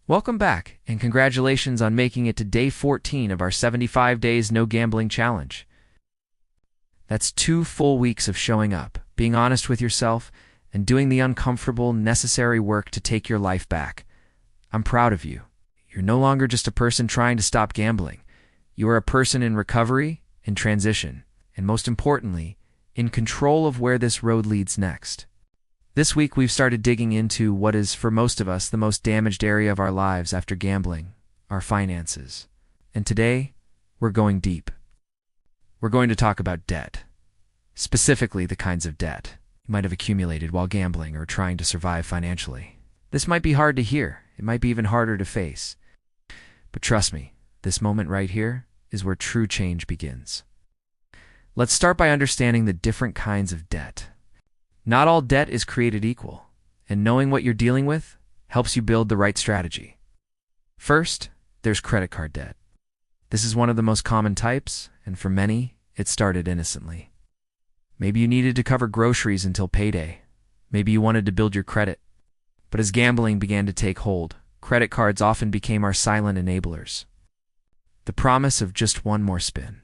Welcome back, and congratulations on making it to day 14 of our 75 days no gambling challenge. That's 2 full weeks of showing up, being honest with yourself, and doing the uncomfortable, necessary work to take your life back. I'm proud of you. You're no longer just a person trying to stop gambling. You are a person in recovery, in transition, and most importantly, in control of where this road leads next. This week, we've started digging into what is, for most of us, the most damaged area of our lives after gambling, our finances. And today, we're going deep. We're going to talk about debt, specifically the kinds of debt you might have accumulated while gambling or trying to survive financially. This might be hard to hear. It might be even harder to face. But trust me, this moment right here is where true change begins. Let's start by understanding the different kinds of debt. Not all debt is created equal, and knowing what you're dealing with helps you build the right strategy. First, there's credit card debt. This is one of the most common types, and for many, it started innocently. Maybe you needed to cover groceries until payday. Maybe you wanted to build your credit. But as gambling began to take hold, credit cards often became our silent enablers. The promise of just one more spin,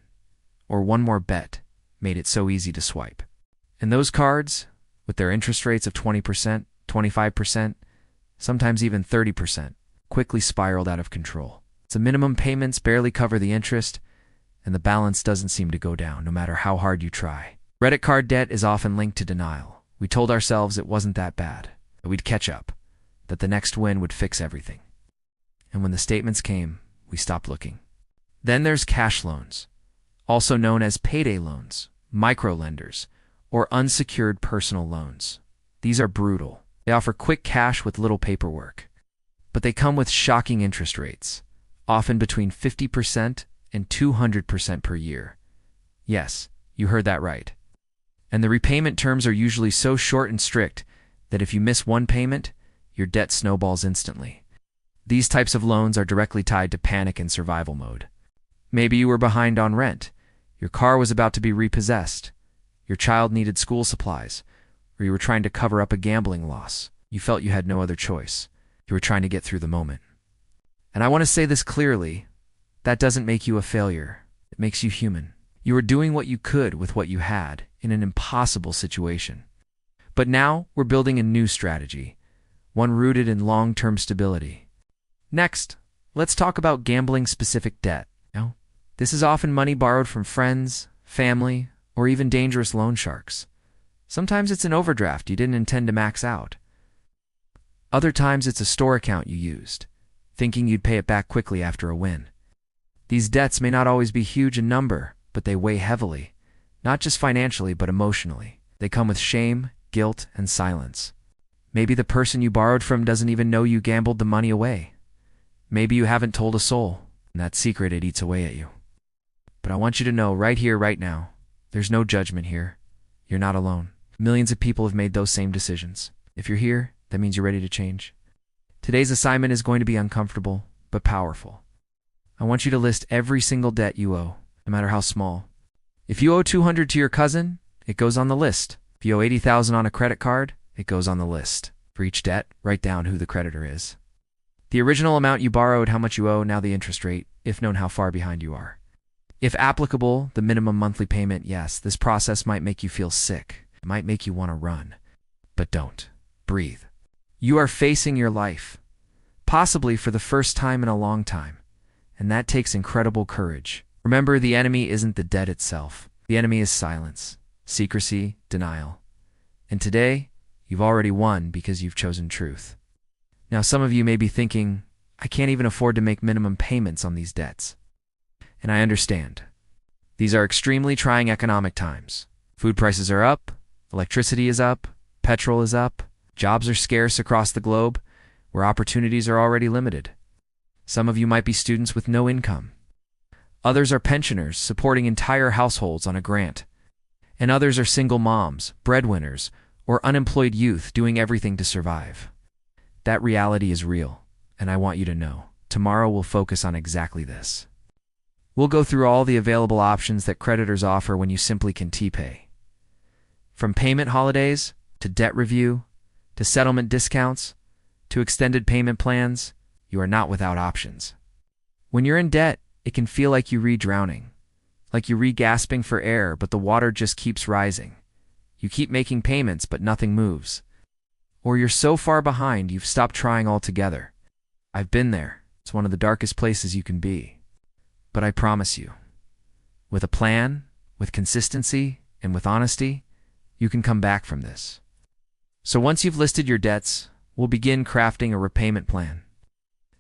or one more bet, made it so easy to swipe. And those cards, with their interest rates of 20%, 25%, sometimes even 30%, quickly spiraled out of control. The minimum payments barely cover the interest, and the balance doesn't seem to go down, no matter how hard you try. Credit card debt is often linked to denial. We told ourselves it wasn't that bad, that we'd catch up, that the next win would fix everything. And when the statements came, we stopped looking. Then there's cash loans, also known as payday loans, microlenders, or unsecured personal loans. These are brutal. They offer quick cash with little paperwork. But they come with shocking interest rates, often between 50% and 200% per year. Yes, you heard that right. And the repayment terms are usually so short and strict that if you miss one payment, your debt snowballs instantly. These types of loans are directly tied to panic and survival mode. Maybe you were behind on rent, your car was about to be repossessed, your child needed school supplies, or you were trying to cover up a gambling loss. You felt you had no other choice. You were trying to get through the moment. And I want to say this clearly, that doesn't make you a failure. It makes you human. You were doing what you could with what you had in an impossible situation. But now we're building a new strategy, one rooted in long-term stability. Next, let's talk about gambling-specific debt. Now, this is often money borrowed from friends, family, or even dangerous loan sharks. Sometimes it's an overdraft you didn't intend to max out. Other times it's a store account you used, thinking you'd pay it back quickly after a win. These debts may not always be huge in number, but they weigh heavily, not just financially but emotionally. They come with shame, guilt, and silence. Maybe the person you borrowed from doesn't even know you gambled the money away. Maybe you haven't told a soul, and that secret it eats away at you. But I want you to know right here, right now, there's no judgment here. You're not alone. Millions of people have made those same decisions. If you're here, that means you're ready to change. Today's assignment is going to be uncomfortable, but powerful. I want you to list every single debt you owe, no matter how small. If you owe $200 to your cousin, it goes on the list. If you owe $80,000 on a credit card, it goes on the list. For each debt, write down who the creditor is. The original amount you borrowed, how much you owe, now the interest rate, if known how far behind you are. If applicable, the minimum monthly payment, yes, this process might make you feel sick. It might make you want to run. But don't. Breathe. You are facing your life, possibly for the first time in a long time, and that takes incredible courage. Remember, the enemy isn't the debt itself. The enemy is silence, secrecy, denial. And today, you've already won because you've chosen truth. Now, some of you may be thinking, I can't even afford to make minimum payments on these debts. And I understand. These are extremely trying economic times. Food prices are up, electricity is up, petrol is up, jobs are scarce across the globe, where opportunities are already limited. Some of you might be students with no income. Others are pensioners supporting entire households on a grant. And others are single moms, breadwinners, or unemployed youth doing everything to survive. That reality is real, and I want you to know. Tomorrow we'll focus on exactly this. We'll go through all the available options that creditors offer when you simply can T-pay. From payment holidays, to debt review, to settlement discounts, to extended payment plans, you are not without options. When you're in debt, it can feel like you re-drowning, like you re-gasping for air, but the water just keeps rising. You keep making payments, but nothing moves. Or you're so far behind, you've stopped trying altogether. I've been there. It's one of the darkest places you can be. But I promise you, with a plan, with consistency, and with honesty, you can come back from this. So once you've listed your debts, we'll begin crafting a repayment plan.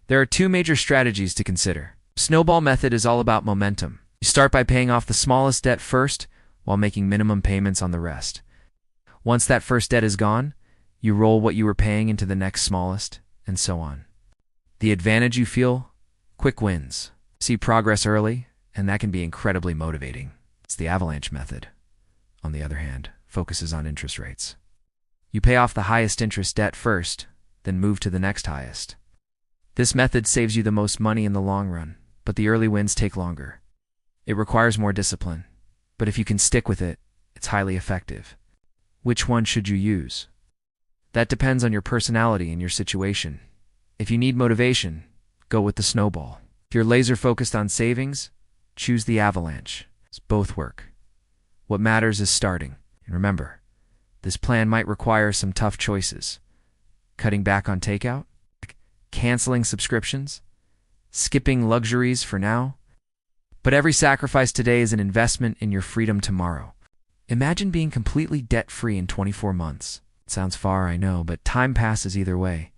There are two major strategies to consider. Snowball method is all about momentum. You start by paying off the smallest debt first while making minimum payments on the rest. Once that first debt is gone, you roll what you were paying into the next smallest, and so on. The advantage you feel? Quick wins. See progress early, and that can be incredibly motivating. It's the avalanche method. On the other hand, focuses on interest rates. You pay off the highest interest debt first, then move to the next highest. This method saves you the most money in the long run, but the early wins take longer. It requires more discipline, but if you can stick with it, it's highly effective. Which one should you use? That depends on your personality and your situation. If you need motivation, go with the snowball. If you're laser focused on savings, choose the avalanche. Both work. What matters is starting. And remember, this plan might require some tough choices. Cutting back on takeout, canceling subscriptions, skipping luxuries for now. But every sacrifice today is an investment in your freedom tomorrow. Imagine being completely debt-free in 24 months. It sounds far, I know, but time passes either way.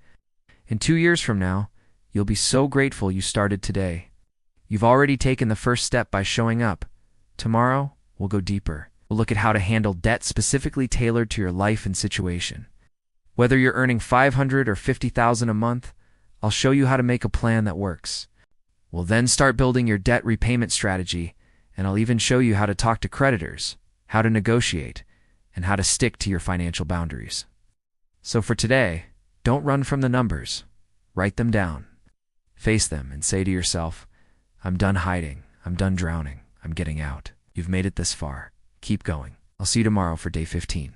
In 2 years from now, you'll be so grateful you started today. You've already taken the first step by showing up. Tomorrow, we'll go deeper. We'll look at how to handle debt specifically tailored to your life and situation. Whether you're earning $500 or $50,000 a month, I'll show you how to make a plan that works. We'll then start building your debt repayment strategy, and I'll even show you how to talk to creditors, how to negotiate, and how to stick to your financial boundaries. So for today, don't run from the numbers. Write them down. Face them and say to yourself, I'm done hiding. I'm done drowning. I'm getting out. You've made it this far. Keep going. I'll see you tomorrow for day 15.